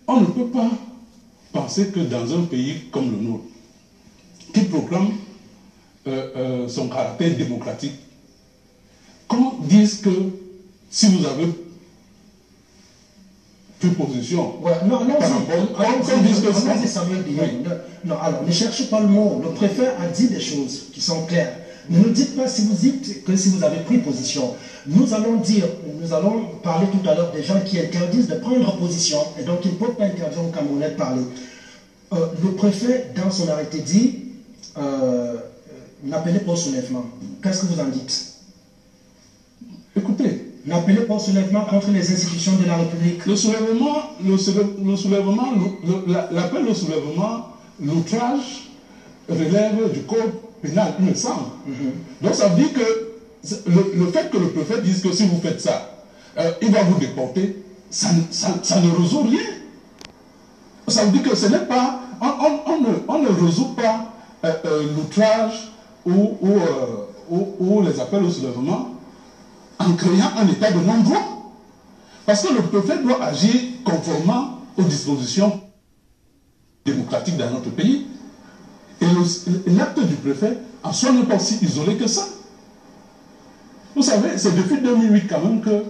On ne peut pas penser que dans un pays comme le nôtre, qui proclame son caractère démocratique, qu'on dise que si vous avez pris position... Ouais, non, alors ne cherchez pas le mot. Le préfet a dit des choses qui sont claires. Ne nous dites pas si vous dites que si vous avez pris position. Nous allons parler tout à l'heure des gens qui interdisent de prendre position et donc ils ne peuvent pas interdire aux Camerounais de parler. Le préfet, dans son arrêté, dit n'appelez pas au soulèvement. Qu'est-ce que vous en dites? Écoutez, n'appelez pas au soulèvement contre les institutions de la République. L'appel au soulèvement, l'outrage relève du code pénal, il me semble. Donc ça veut dire que le fait que le préfet dise que si vous faites ça, il va vous déporter, ça ne résout rien. Ça veut dire que ce n'est pas, on ne résout pas l'outrage ou les appels au soulèvement en créant un état de non-droit. Parce que le préfet doit agir conformément aux dispositions démocratiques dans notre pays. Et l'acte du préfet en soi n'est pas aussi isolé que ça. Vous savez, c'est depuis 2008 quand même qu'on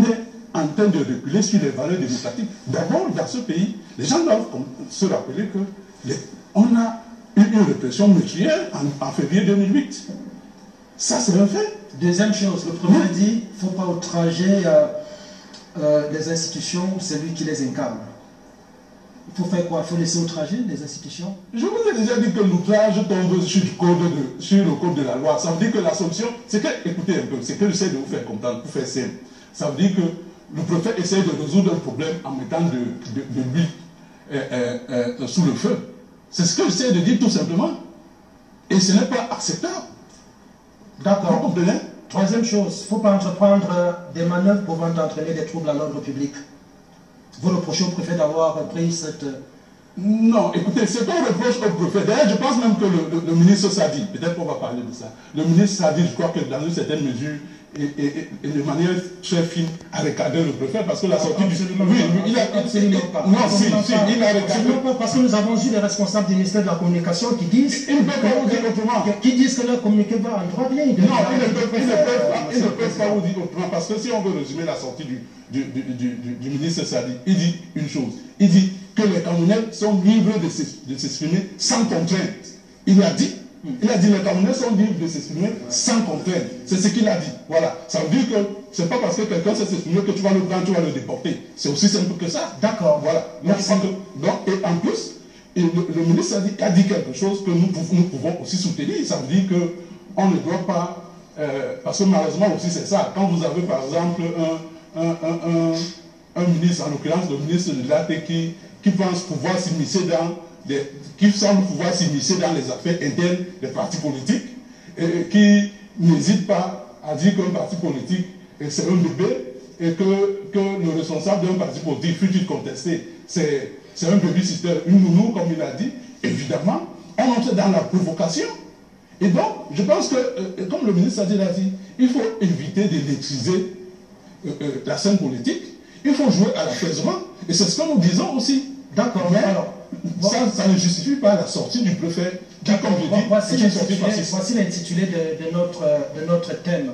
est en train de reculer sur les valeurs démocratiques. D'abord, dans ce pays, les gens doivent se rappeler qu'on a eu une répression meurtrière en février 2008. Ça, c'est un fait. Deuxième chose, le préfet dit qu'il ne faut pas outrager les institutions ou celui qui les incarne. Il faut faire quoi? Il faut laisser outrager les institutions? Je vous ai déjà dit que l'outrage tombe sur le code de la loi. Ça veut dire que la solution, c'est que, écoutez un peu, c'est que j'essaie de vous faire comprendre, pour faire simple. Ça veut dire que le préfet essaie de résoudre un problème en mettant de l'huile sous le feu. C'est ce que j'essaie de dire tout simplement. Et ce n'est pas acceptable. D'accord. Vous comprenez? Troisième chose, il ne faut pas entreprendre des manœuvres pouvant entraîner des troubles à l'ordre public. Vous reprochez au préfet d'avoir pris cette... Non, écoutez, c'est pas un reproche au préfet. D'ailleurs, je pense même que le ministre Sadi, peut-être qu'on va parler de ça, le ministre Sadi, je crois que dans une certaine mesure, et de manière très fine, a recadré le préfet, parce que la sortie du... Oui, il a absolument pas. Non, si, il a recadré. Parce que nous avons eu les responsables du ministère de la Communication qui disent... Ils ne peuvent pas vous dire autrement. Qui disent que leur communiqué va en droit bien. Non, ils ne peuvent pas vous dire autrement, parce que si on veut résumer la sortie du ministre Sadi, il dit une chose. Il dit que les Camerounais sont libres de s'exprimer sans contrainte. Il a dit les Camerounais sont libres de s'exprimer sans contrainte. C'est ce qu'il a dit. Voilà. Ça veut dire que ce n'est pas parce que quelqu'un sait s'exprimer que tu vas le prendre, tu vas le déporter. C'est aussi simple que ça. D'accord. Voilà. Merci. Donc, et en plus, le ministre a dit quelque chose que nous pouvons aussi soutenir. Ça veut dire qu'on ne doit pas... parce que malheureusement aussi c'est ça. Quand vous avez par exemple un ministre, en l'occurrence le ministre de l'AT qui pense pouvoir s'immiscer qui semble pouvoir s'immiscer dans les affaires internes des partis politiques, et qui n'hésite pas à dire qu'un parti politique c'est un bébé, et que le responsable d'un parti politique, fut-il contesté, c'est un baby-sitter, une nounou, comme il a dit. Évidemment, on entre dans la provocation. Et donc, je pense que, comme le ministre l'a dit, il faut éviter d'électriser la scène politique. Il faut jouer à l'apaisement. Et c'est ce que nous disons aussi. D'accord. Mais alors, ça ne justifie pas la sortie du préfet. Comme je dis, voici l'intitulé de notre thème.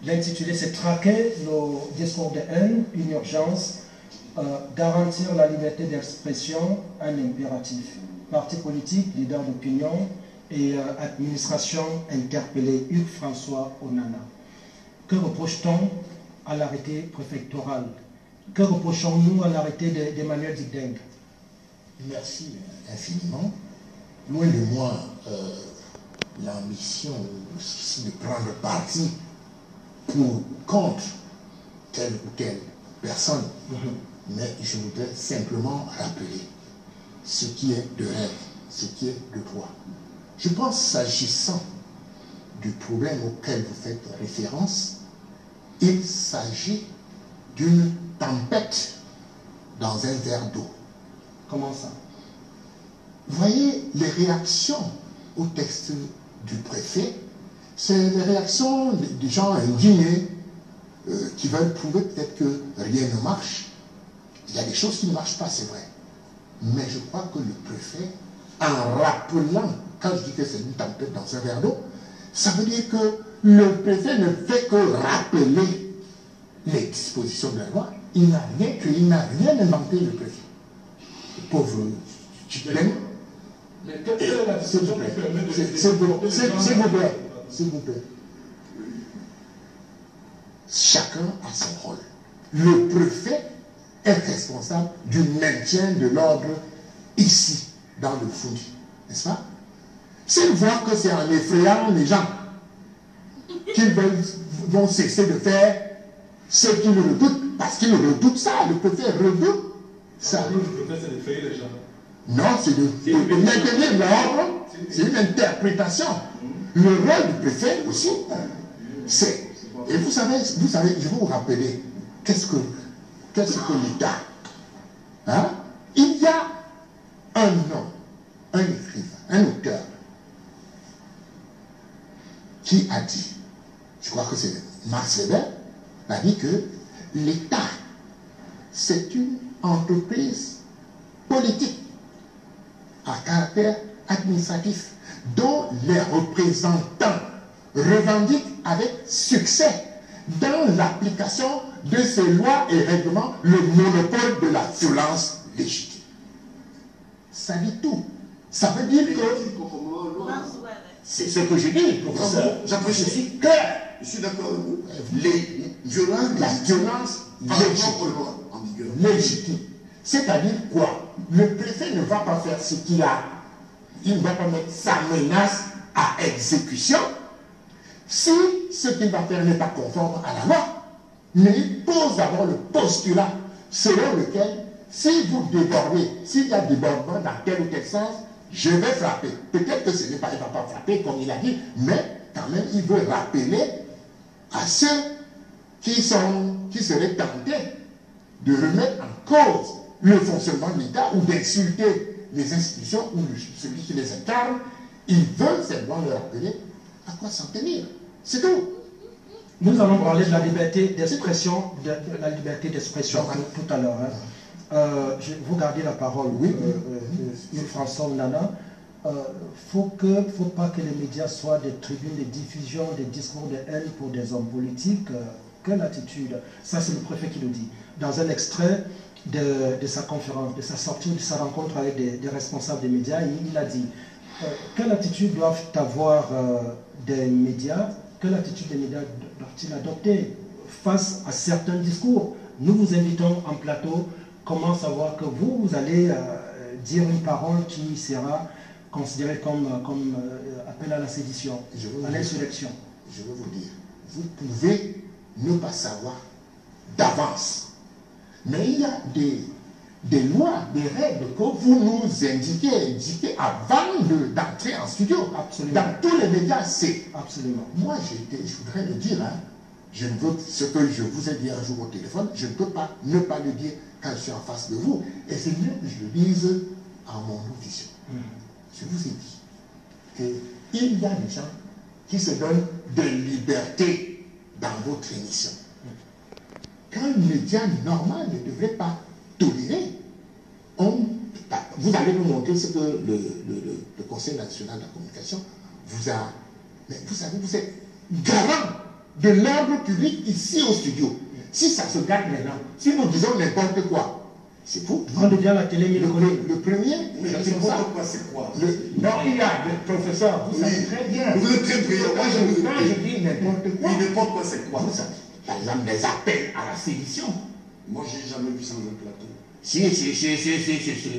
L'intitulé, c'est traquer nos discours de haine, une urgence, garantir la liberté d'expression, un impératif. Parti politique, leader d'opinion et administration interpellée, Hugues François Onana. Que reproche-t-on à l'arrêté préfectoral? Que reprochons-nous à l'arrêté d'Emmanuel Zigdeng? Merci infiniment. Loin de moi l'ambition de prendre parti pour ou contre telle ou telle personne. Mais je voudrais simplement rappeler ce qui est de rêve, ce qui est de droit. Je pense, s'agissant du problème auquel vous faites référence, il s'agit d'une tempête dans un verre d'eau. Comment ça? Vous voyez, les réactions au texte du préfet, c'est les réactions des gens indignés qui veulent prouver peut-être que rien ne marche. Il y a des choses qui ne marchent pas, c'est vrai. Mais je crois que le préfet, en rappelant, quand je dis que c'est une tempête dans un verre d'eau, ça veut dire que le préfet ne fait que rappeler les dispositions de la loi. Il n'a rien inventé, le préfet. Le pauvre Chiplen. Mais quelle est la disposition qui permet de... S'il vous plaît. Chacun a son rôle. Le préfet est responsable du maintien de l'ordre ici, dans le Foundi. N'est-ce pas? S'il voit que c'est en effrayant les gens qu'ils vont cesser de faire ce qu'ils redoutent, parce qu'ils redoutent ça, le préfet redoute ça. Le préfet, c'est d'effrayer les gens. Non, c'est de maintenir l'ordre, c'est une interprétation. Le rôle du préfet aussi, c'est... Et vous savez, je vais vous rappeler, qu'est-ce que l'État? Hein? Il y a un homme, un écrivain, un auteur, qui a dit, je crois que c'est Max Weber, a dit que l'État, c'est une entreprise politique à caractère administratif dont les représentants revendiquent avec succès dans l'application de ces lois et règlements le monopole de la violence légitime. Ça dit tout. Ça veut dire que... C'est ce que je dis, professeur. Je suis clair. Je suis d'accord avec vous. La violence légitime. C'est-à-dire quoi? Le préfet ne va pas faire ce qu'il a. Il ne va pas mettre sa menace à exécution si ce qu'il va faire n'est pas conforme à la loi. Mais il pose d'abord le postulat selon lequel, si vous débordez, s'il y a débordement dans tel ou tel sens, je vais frapper. Peut-être que ce n'est pas, il ne va pas frapper comme il a dit, mais quand même il veut rappeler à ceux qui seraient tentés de remettre en cause le fonctionnement de l'État ou d'insulter les institutions ou celui qui les incarne, il veut simplement leur rappeler à quoi s'en tenir. C'est tout. Nous allons parler de la liberté d'expression, tout à l'heure. Hein. Vous gardez la parole, oui. François Nana. Faut pas que les médias soient des tribunes de diffusion des discours de haine pour des hommes politiques. Quelle attitude? Ça, c'est le préfet qui le dit. Dans un extrait de sa conférence, de sa sortie, de sa rencontre avec des responsables des médias, il a dit quelle attitude doivent avoir des médias, quelle attitude des médias doivent-ils adopter face à certains discours? Nous vous invitons en plateau. Comment savoir que vous allez dire une parole qui sera considérée comme appel à la sédition, à l'insurrection? Je veux vous dire, vous pouvez ne pas savoir d'avance. Mais il y a des lois, des règles que vous nous indiquez avant d'entrer en studio. Absolument. Dans tous les médias, c'est... Absolument. Moi, je voudrais le dire, hein, je ne veux, ce que je vous ai dit un jour au téléphone, je ne peux pas ne pas le dire quand je suis en face de vous. Et c'est mieux que je le dise en mon audition. Je vous ai dit qu'il y a des gens qui se donnent des libertés dans votre émission. Qu'un média normal ne devrait pas tolérer. Vous allez nous montrer ce que le Conseil national de la communication vous a... Mais vous savez, vous êtes garant de l'ordre public ici au studio. Si ça se gâte maintenant, si nous disons n'importe quoi, c'est faux. On devient la télé le premier, mais n'importe quoi, c'est quoi? Non, il y a le professeur, vous savez très bien. Vous êtes très brillant. Quand je dis n'importe quoi, n'importe quoi, c'est quoi? Par exemple, des appels à la sédition. Moi, j'ai jamais vu ça dans un plateau. Si,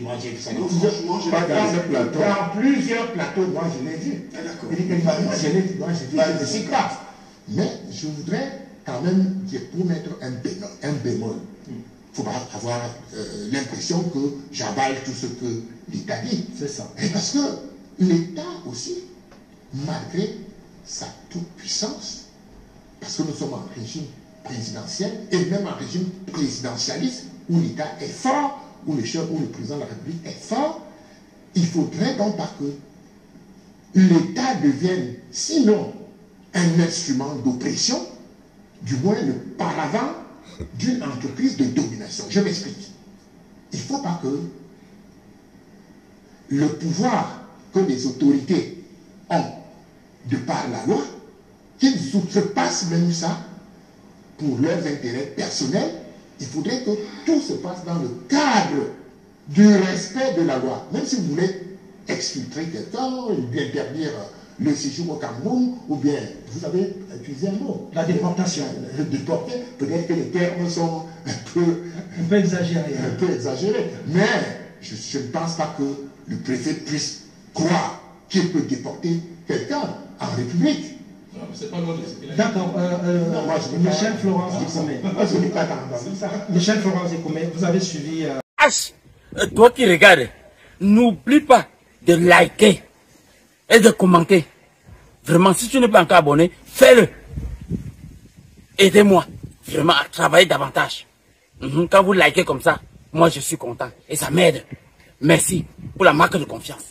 moi j'ai vu ça. Non, franchement, j'ai pas dans ce plateau. Dans plusieurs plateaux, moi je l'ai vu. Ah, d'accord. Moi j'ai vu, je ne sais pas. Mais je voudrais quand même dire, pour mettre un bémol, il ne faut pas avoir l'impression que j'avale tout ce que l'État dit. C'est ça. Et parce que l'État aussi, malgré sa toute-puissance, parce que nous sommes en régime présidentiel et même en régime présidentialiste où l'État est fort, où le président de la République est fort, il faudrait donc pas que l'État devienne, sinon un instrument d'oppression, du moins le paravent d'une entreprise de domination. Je m'explique. il ne faut pas que le pouvoir que les autorités ont de par la loi, qu'ils outrepassent même ça pour leurs intérêts personnels. Il faudrait que tout se passe dans le cadre du respect de la loi. Même si vous voulez exfiltrer quelqu'un, interdire le séjour au Cameroun, ou bien, vous avez utilisé un mot. La déportation. Déporter, peut-être que les termes sont un peu exagérés. Un peu exagérés. Mais je ne pense pas que le préfet puisse croire qu'il peut déporter quelqu'un en République. D'accord. Michel Florence Dikoumé. Michel Florence Dikoumé, vous avez suivi... Toi qui regardes, n'oublie pas de liker et de commenter. Vraiment, si tu n'es pas encore abonné, fais-le. Aidez-moi vraiment à travailler davantage. Quand vous likez comme ça, moi je suis content et ça m'aide. Merci pour la marque de confiance.